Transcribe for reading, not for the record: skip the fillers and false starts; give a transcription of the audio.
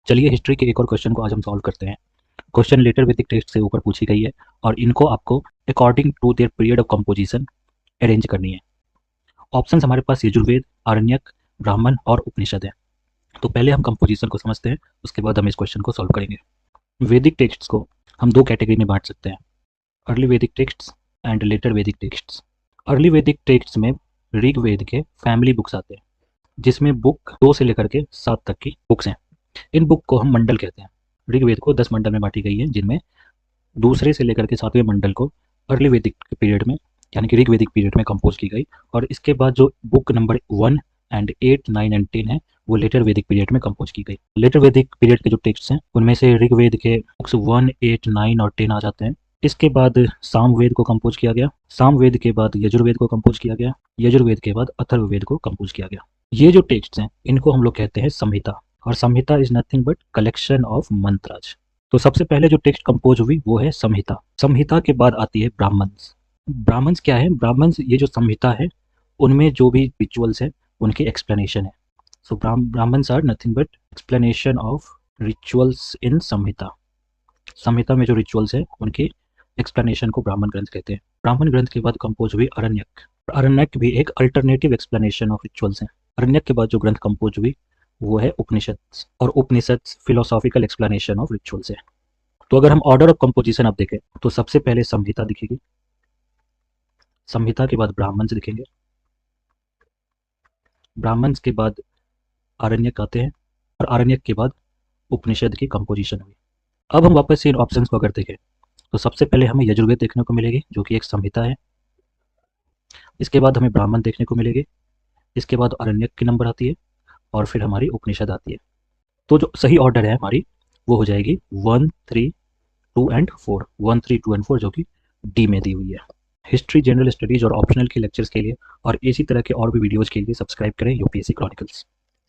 चलिए हिस्ट्री के एक और क्वेश्चन को आज हम सॉल्व करते हैं। क्वेश्चन लेटर वैदिक टेक्स्ट से ऊपर पूछी गई है और इनको आपको according to their period of composition arrange करनी है। ऑप्शंस हमारे पास यजुर्वेद, आरण्यक, ब्राह्मण और उपनिषद है। तो पहले हम कंपोजिशन को समझते हैं, उसके बाद हम इस क्वेश्चन को सॉल्व करेंगे। वैदिक टेक्स्ट्स को हम दो कैटेगरी में बांट सकते हैं, अर्ली वैदिक टेक्स्ट्स एंड लेटर वैदिक टेक्स्ट्स। अर्ली वैदिक टेक्स्ट्स में ऋग्वेद के फैमिली बुक्स आते हैं, जिसमें बुक 2 से लेकर के 7 तक की बुक्स हैं। इन बुक को हम मंडल कहते हैं। ऋग्वेद को 10 मंडल में बांटी गई है, जिनमें दूसरे से लेकर के 7वें मंडल को अर्ली वैदिक पीरियड में यानी कि ऋग्वेदिक पीरियड में कंपोज की गई, और इसके बाद जो बुक नंबर 1 एंड 8, 9 एंड 10 है वो लेटर वैदिक पीरियड में कंपोज की गई। लेटर वैदिक पीरियड के जो टेक्स्ट हैं उनमें से ऋग्वेद के बुक्स 1, 8, 9 और 10 आ जाते हैं। इसके बाद सामवेद को कंपोज किया गया, सामवेद के बाद यजुर्वेद को कंपोज किया गया, यजुर्वेद के बाद अथर्ववेद को कंपोज किया गया। ये जो टेक्स्ट हैं इनको हम लोग कहते हैं संहिता, और Samhita is nothing but collection of mantras. तो सबसे पहले जो टेक्स्ट कंपोज हुई वो है संहिता। संहिता के बाद आती है ब्राह्मण्स। ब्राह्मण्स क्या है? ब्राह्मण्स ये जो संहिता है उनमें जो भी रिचुअल्स है उनकी एक्सप्लेनेशन है। So Brahmans are nothing but explanation of rituals in Samhita. Samhita में जो रिचुअल्स है उनकी एक्सप्लेनेशन को ब्राह्मण ग्रंथ कहते हैं। ब्राह्मण ग्रंथ के बाद कंपोज हुई अरण्यक। अरण्यक भी एक अल्टरनेटिव एक्सप्लेनेशन ऑफ रिचुअल्स है। अरण्यक के बाद जो ग्रंथ कंपोज हुई वो है उपनिषद, और उपनिषद फिलोसॉफिकल एक्सप्लेनेशन ऑफ रिचुअल्स है। तो अगर हम ऑर्डर ऑफ कंपोजिशन अब देखें तो सबसे पहले संहिता दिखेगी, संहिता के बाद ब्राह्मण्स दिखेंगे, ब्राह्मण्स के बाद आरण्यक आते हैं, और आरण्यक के बाद उपनिषद की कंपोजिशन हुई। अब हम वापस से इन ऑप्शंस को अगर देखें तो सबसे पहले हमें यजुर्वेद देखने को मिलेगी जो कि एक संहिता है। इसके बाद हमें ब्राह्मण देखने को मिलेगी, इसके बाद आरण्यक की नंबर आती है, और फिर हमारी उपनिषद आती है। तो जो सही ऑर्डर है हमारी वो हो जाएगी 1, 3, 2 एंड 4, 1, 3, 2 एंड 4 जो कि डी में दी हुई है। हिस्ट्री, जनरल स्टडीज और ऑप्शनल के लेक्चर्स के लिए और इसी तरह के और भी वीडियोज़ के लिए सब्सक्राइब करें यूपीएससी क्रॉनिकल्स।